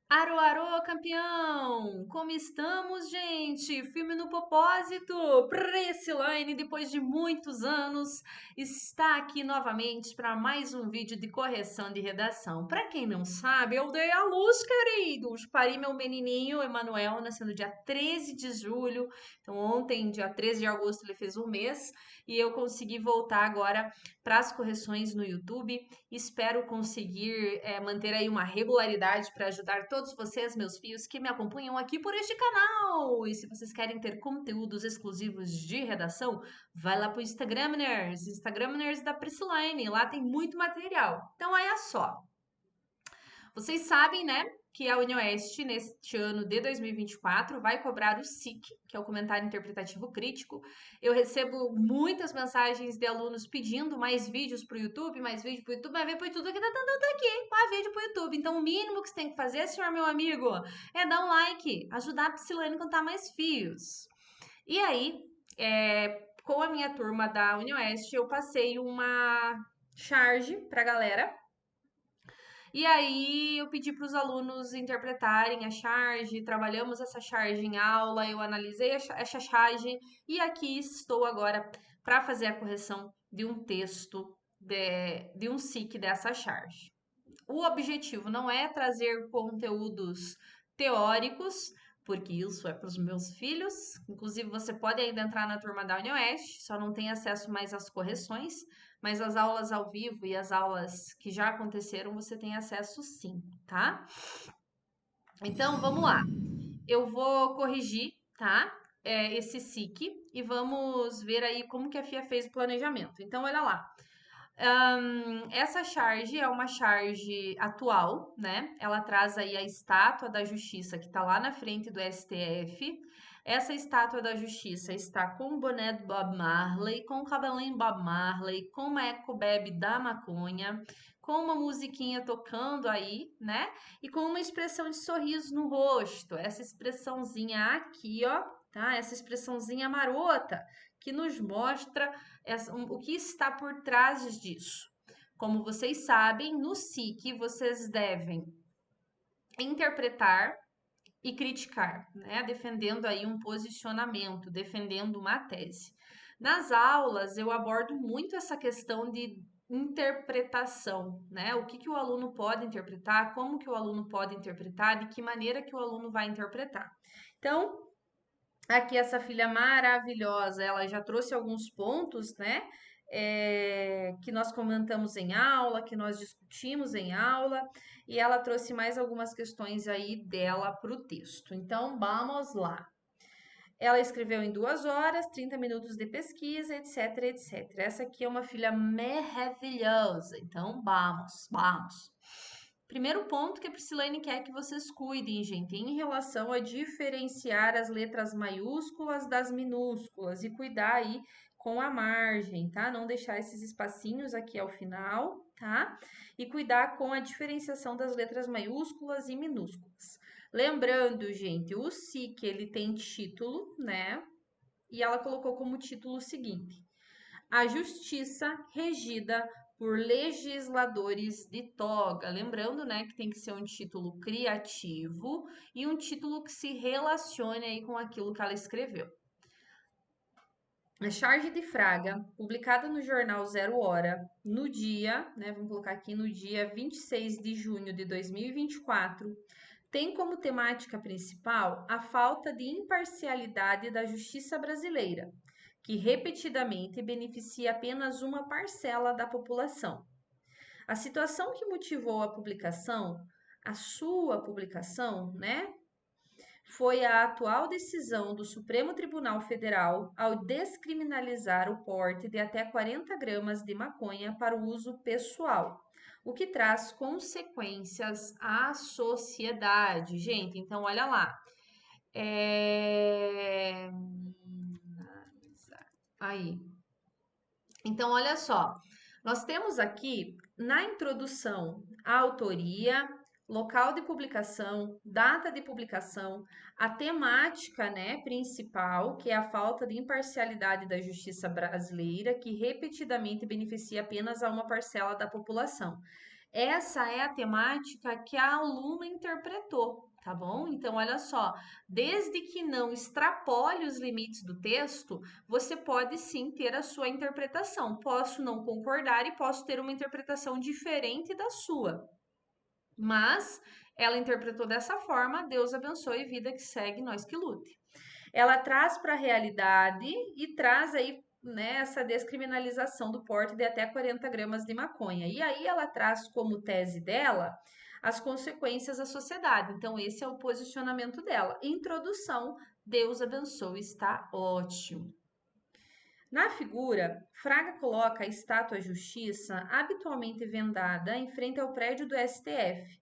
Arô, arô, campeão! Como estamos, gente? Firme no propósito! Priscilaine, depois de muitos anos, está aqui novamente para mais um vídeo de correção de redação. Para quem não sabe, eu dei a luz, queridos! Pari meu menininho, Emanuel, nasceu no dia 13 de julho. Então, ontem, dia 13 de agosto, ele fez um mês. E eu consegui voltar agora para as correções no YouTube. Espero conseguir manter aí uma regularidade para ajudar todos vocês, meus filhos, que me acompanham aqui por este canal. E se vocês querem ter conteúdos exclusivos de redação, vai lá pro Instagramers da Priscilaine. Lá tem muito material. Então, olha só. Vocês sabem, né, que a UniOeste, neste ano de 2024, vai cobrar o SIC, que é o Comentário Interpretativo Crítico. Eu recebo muitas mensagens de alunos pedindo mais vídeos para o YouTube, mais vídeo para o YouTube, vai ver para tudo que tá dando aqui, mais vídeo para o YouTube. Então, o mínimo que você tem que fazer, senhor meu amigo, é dar um like, ajudar a Priscilane a contar mais fios. E aí, com a minha turma da UniOeste, eu passei uma charge para a galera. E aí eu pedi para os alunos interpretarem a charge, trabalhamos essa charge em aula, eu analisei essa charge e aqui estou agora para fazer a correção de um texto de um SIC dessa charge. O objetivo não é trazer conteúdos teóricos, porque isso é para os meus filhos. Inclusive, você pode ainda entrar na turma da UniOeste, só não tem acesso mais às correções, mas as aulas ao vivo e as aulas que já aconteceram, você tem acesso sim, tá? Então, vamos lá. Eu vou corrigir, tá? Esse SIC e vamos ver aí como que a FIA fez o planejamento. Então, olha lá. Essa charge é uma charge atual, né? Ela traz aí a estátua da justiça que está lá na frente do STF. Essa estátua da justiça está com o boné do Bob Marley, com o cabelinho Bob Marley, com uma eco bebe da maconha, com uma musiquinha tocando aí, né? E com uma expressão de sorriso no rosto. Essa expressãozinha aqui, ó, tá? Essa expressãozinha marota que nos mostra o que está por trás disso. Como vocês sabem, no SIC vocês devem interpretar e criticar, né? Defendendo aí um posicionamento, defendendo uma tese. Nas aulas eu abordo muito essa questão de interpretação, né? O que o aluno pode interpretar, como que o aluno pode interpretar, de que maneira que o aluno vai interpretar. Então, aqui essa filha maravilhosa, ela já trouxe alguns pontos, né? Que nós comentamos em aula, que nós discutimos em aula, e ela trouxe mais algumas questões aí dela para o texto. Então, vamos lá. Ela escreveu em 2 horas, 30 minutos de pesquisa, etc, etc. Essa aqui é uma filha maravilhosa. Então, vamos. Primeiro ponto que a Priscilane quer que vocês cuidem, gente, em relação a diferenciar as letras maiúsculas das minúsculas e cuidar aí com a margem, tá? Não deixar esses espacinhos aqui ao final, tá? E cuidar com a diferenciação das letras maiúsculas e minúsculas. Lembrando, gente, o SIC, ele tem título, né? E ela colocou como título o seguinte: a justiça regida por legisladores de toga. Lembrando, né, que tem que ser um título criativo e um título que se relacione aí com aquilo que ela escreveu. A charge de Fraga, publicada no jornal Zero Hora, no dia, né, vamos colocar aqui no dia 26 de junho de 2024, tem como temática principal a falta de imparcialidade da justiça brasileira, que repetidamente beneficia apenas uma parcela da população. A situação que motivou a sua publicação, né, foi a atual decisão do Supremo Tribunal Federal ao descriminalizar o porte de até 40 gramas de maconha para o uso pessoal, o que traz consequências à sociedade. Gente, então olha lá. É... Aí. Então, olha só. Nós temos aqui, na introdução, a autoria, local de publicação, data de publicação, a temática, né, principal, que é a falta de imparcialidade da justiça brasileira, que repetidamente beneficia apenas a uma parcela da população. Essa é a temática que a aluna interpretou, tá bom? Então, olha só, desde que não extrapole os limites do texto, você pode sim ter a sua interpretação. Posso não concordar e posso ter uma interpretação diferente da sua. Mas ela interpretou dessa forma, Deus abençoe, vida que segue, nós que lute. Ela traz para a realidade e traz aí, né, essa descriminalização do porte de até 40 gramas de maconha. E aí ela traz como tese dela as consequências à sociedade. Então, esse é o posicionamento dela. Introdução, Deus abençoe, está ótimo. Na figura, Fraga coloca a estátua Justiça habitualmente vendada em frente ao prédio do STF,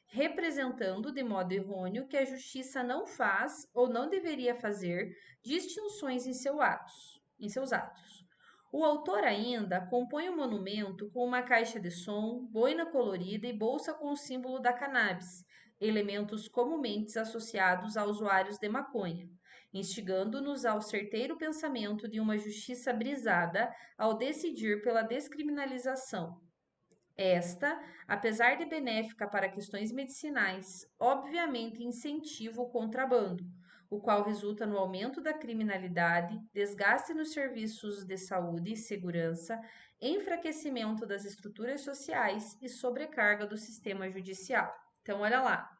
representando de modo errôneo que a justiça não faz ou não deveria fazer distinções em seus atos. O autor ainda compõe o monumento com uma caixa de som, boina colorida e bolsa com o símbolo da cannabis, elementos comumente associados a usuários de maconha, instigando-nos ao certeiro pensamento de uma justiça brisada ao decidir pela descriminalização. Esta, apesar de benéfica para questões medicinais, obviamente incentiva o contrabando, o qual resulta no aumento da criminalidade, desgaste nos serviços de saúde e segurança, enfraquecimento das estruturas sociais e sobrecarga do sistema judicial. Então, olha lá.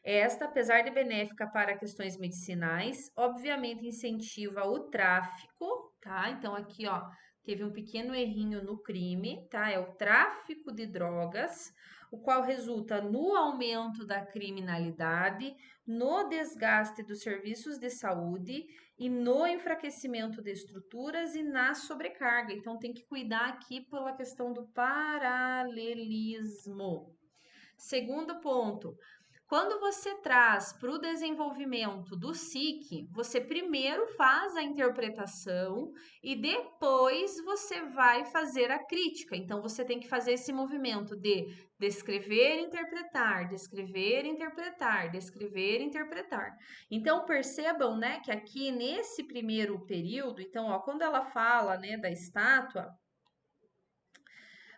Esta, apesar de benéfica para questões medicinais, obviamente incentiva o tráfico, tá? Então, aqui, ó, teve um pequeno errinho no crime, tá? É o tráfico de drogas, o qual resulta no aumento da criminalidade, no desgaste dos serviços de saúde e no enfraquecimento de estruturas e na sobrecarga. Então, tem que cuidar aqui pela questão do paralelismo. Segundo ponto, quando você traz para o desenvolvimento do SIC, você primeiro faz a interpretação e depois você vai fazer a crítica. Então, você tem que fazer esse movimento de descrever, interpretar, descrever, interpretar, descrever, interpretar. Então, percebam, né, que aqui nesse primeiro período, então, ó, quando ela fala, né, da estátua,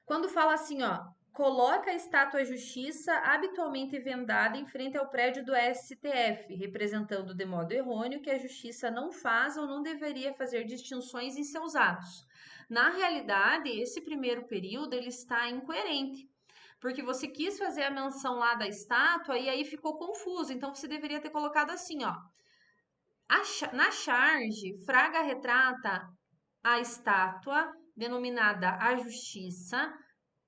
quando fala assim, ó, coloca a estátua Justiça habitualmente vendada em frente ao prédio do STF, representando de modo errôneo que a justiça não faz ou não deveria fazer distinções em seus atos. Na realidade, esse primeiro período ele está incoerente, porque você quis fazer a menção lá da estátua e aí ficou confuso. Então você deveria ter colocado assim, ó. Na charge, Fraga retrata a estátua denominada a Justiça,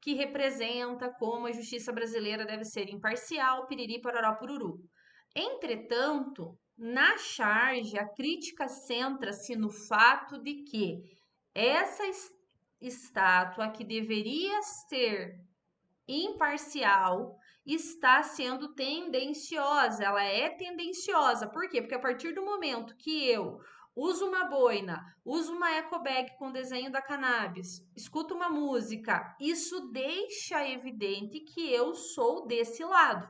que representa como a justiça brasileira deve ser imparcial, piriri, pororó, pururu. Entretanto, na charge, a crítica centra-se no fato de que essa estátua, que deveria ser imparcial, está sendo tendenciosa. Ela é tendenciosa. Por quê? Porque a partir do momento que eu uso uma boina, uso uma eco bag com desenho da cannabis, escuto uma música, isso deixa evidente que eu sou desse lado.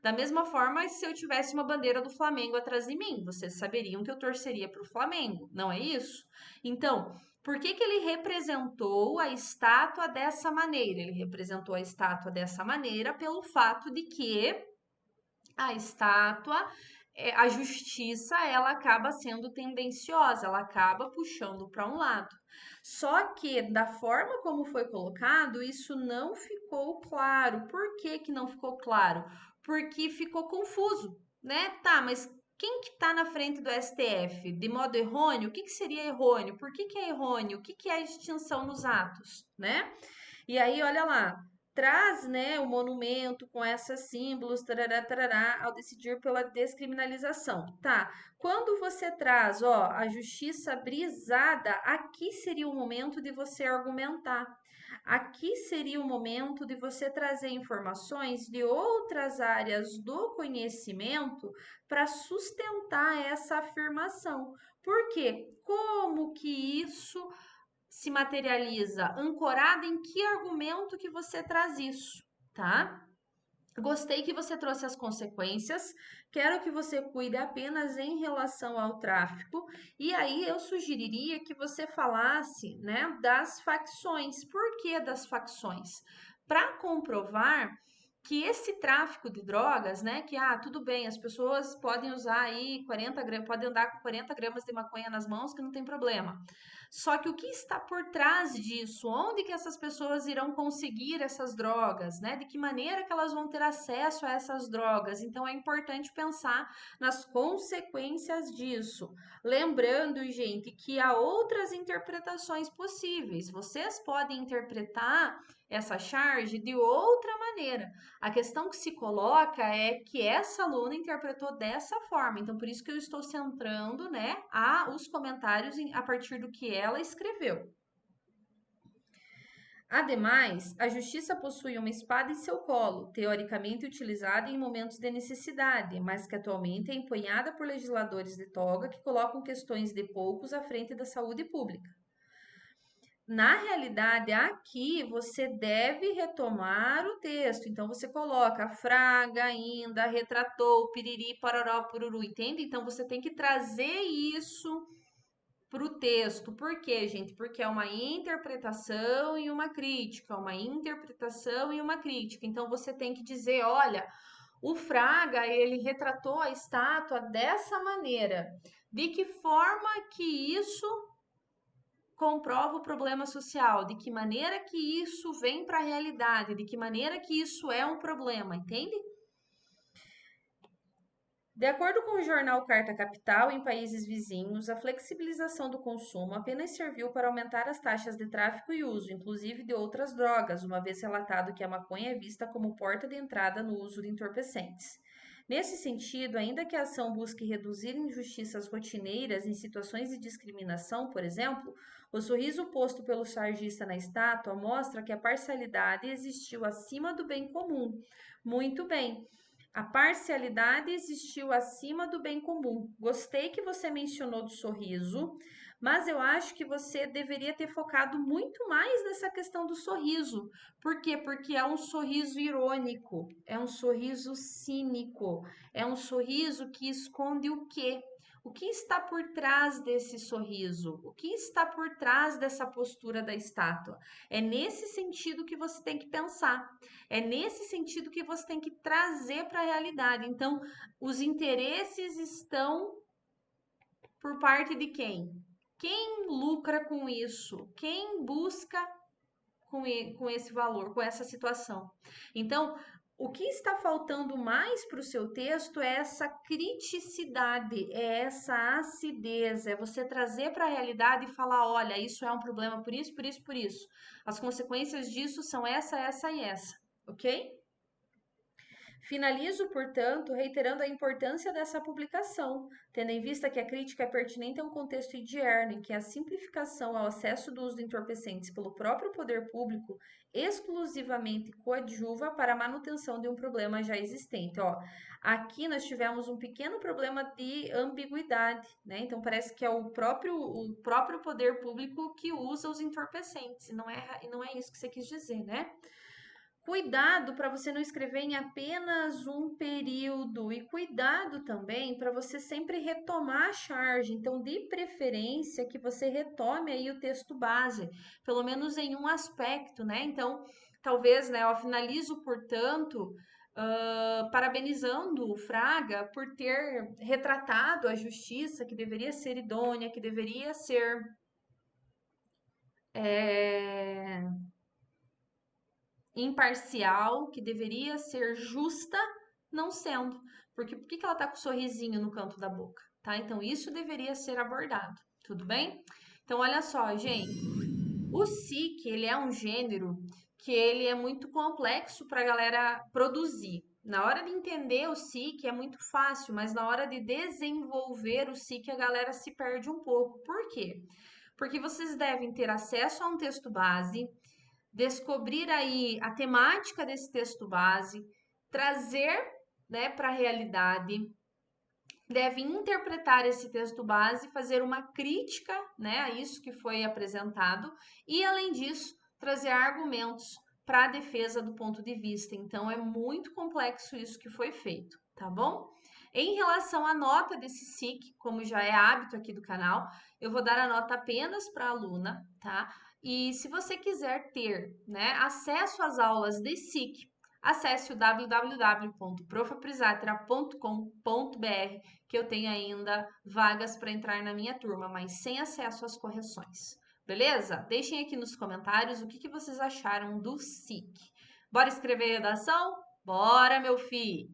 Da mesma forma, se eu tivesse uma bandeira do Flamengo atrás de mim, vocês saberiam que eu torceria para o Flamengo, não é isso? Então, por que que ele representou a estátua dessa maneira? Ele representou a estátua dessa maneira pelo fato de que a estátua, a justiça, ela acaba sendo tendenciosa, ela acaba puxando para um lado. Só que, da forma como foi colocado, isso não ficou claro. Por que que não ficou claro? Porque ficou confuso, né? Tá, mas quem que está na frente do STF? De modo errôneo? O que que seria errôneo? Por que que é errôneo? O que que é a distinção nos atos, né? E aí, olha lá, traz, né, o monumento com esses símbolos, tarará, tarará, ao decidir pela descriminalização. Tá, quando você traz, ó, a justiça brisada, aqui seria o momento de você argumentar. Aqui seria o momento de você trazer informações de outras áreas do conhecimento para sustentar essa afirmação. Por quê? Como que isso se materializa? Ancorada em que argumento que você traz isso, tá? Gostei que você trouxe as consequências. Quero que você cuide apenas em relação ao tráfico. E aí eu sugeriria que você falasse, né, das facções. Por que das facções? Para comprovar que esse tráfico de drogas, né, que tudo bem, as pessoas podem usar aí 40 gramas, podem andar com 40 gramas de maconha nas mãos, que não tem problema. Só que o que está por trás disso? Onde que essas pessoas irão conseguir essas drogas, né? De que maneira que elas vão ter acesso a essas drogas? Então é importante pensar nas consequências disso. Lembrando, gente, que há outras interpretações possíveis. Vocês podem interpretar essa charge de outra maneira. A questão que se coloca é que essa aluna interpretou dessa forma. Então, por isso que eu estou centrando, né, os comentários a partir do que ela escreveu. Ademais, a justiça possui uma espada em seu colo, teoricamente utilizada em momentos de necessidade, mas que atualmente é empunhada por legisladores de toga que colocam questões de poucos à frente da saúde pública. Na realidade, aqui você deve retomar o texto. Então, você coloca Fraga ainda, retratou, piriri, pororó, pururu, entende? Então, você tem que trazer isso para o texto. Por quê, gente? Porque é uma interpretação e uma crítica, uma interpretação e uma crítica. Então, você tem que dizer, olha, o Fraga, ele retratou a estátua dessa maneira. De que forma que isso comprova o problema social, de que maneira que isso vem para a realidade, de que maneira que isso é um problema, entende? De acordo com o jornal Carta Capital, em países vizinhos, a flexibilização do consumo apenas serviu para aumentar as taxas de tráfico e uso, inclusive de outras drogas, uma vez relatado que a maconha é vista como porta de entrada no uso de entorpecentes. Nesse sentido, ainda que a ação busque reduzir injustiças rotineiras em situações de discriminação, por exemplo, o sorriso posto pelo chargista na estátua mostra que a parcialidade existiu acima do bem comum. Muito bem. A parcialidade existiu acima do bem comum. Gostei que você mencionou do sorriso, mas eu acho que você deveria ter focado muito mais nessa questão do sorriso. Por quê? Porque é um sorriso irônico, é um sorriso cínico, é um sorriso que esconde o quê? O que está por trás desse sorriso? O que está por trás dessa postura da estátua? É nesse sentido que você tem que pensar. É nesse sentido que você tem que trazer para a realidade. Então, os interesses estão por parte de quem? Quem lucra com isso? Quem busca com esse valor, com essa situação? Então, o que está faltando mais para o seu texto é essa criticidade, é essa acidez, é você trazer para a realidade e falar: olha, isso é um problema por isso, por isso, por isso. As consequências disso são essa e essa, ok? Finalizo, portanto, reiterando a importância dessa publicação, tendo em vista que a crítica é pertinente a um contexto idierno em que a simplificação ao acesso do uso de entorpecentes pelo próprio poder público exclusivamente coadjuva para a manutenção de um problema já existente. Ó, aqui nós tivemos um pequeno problema de ambiguidade, né? Então parece que é o próprio poder público que usa os entorpecentes, e não é isso que você quis dizer, né? Cuidado para você não escrever em apenas um período e cuidado também para você sempre retomar a charge. Então, de preferência que você retome aí o texto base, pelo menos em um aspecto, né? Então, talvez, né, eu finalizo, portanto, parabenizando o Fraga por ter retratado a justiça que deveria ser idônea, que deveria ser é, imparcial, que deveria ser justa, não sendo. Porque por que ela tá com o sorrisinho no canto da boca, tá? Então isso deveria ser abordado, tudo bem? Então olha só, gente, o SIC, ele é um gênero que ele é muito complexo para a galera produzir. Na hora de entender o SIC é muito fácil, mas na hora de desenvolver o SIC a galera se perde um pouco. Por quê? Porque vocês devem ter acesso a um texto base, descobrir aí a temática desse texto base, trazer, né, para a realidade, deve interpretar esse texto base, fazer uma crítica, né, a isso que foi apresentado e, além disso, trazer argumentos para a defesa do ponto de vista. Então, é muito complexo isso que foi feito, tá bom? Em relação à nota desse SIC, como já é hábito aqui do canal, eu vou dar a nota apenas para a aluna, tá? E se você quiser ter, né, acesso às aulas de SIC, acesse o www.profaprisatera.com.br, que eu tenho ainda vagas para entrar na minha turma, mas sem acesso às correções. Beleza? Deixem aqui nos comentários o que vocês acharam do SIC. Bora escrever redação? Bora, meu filho!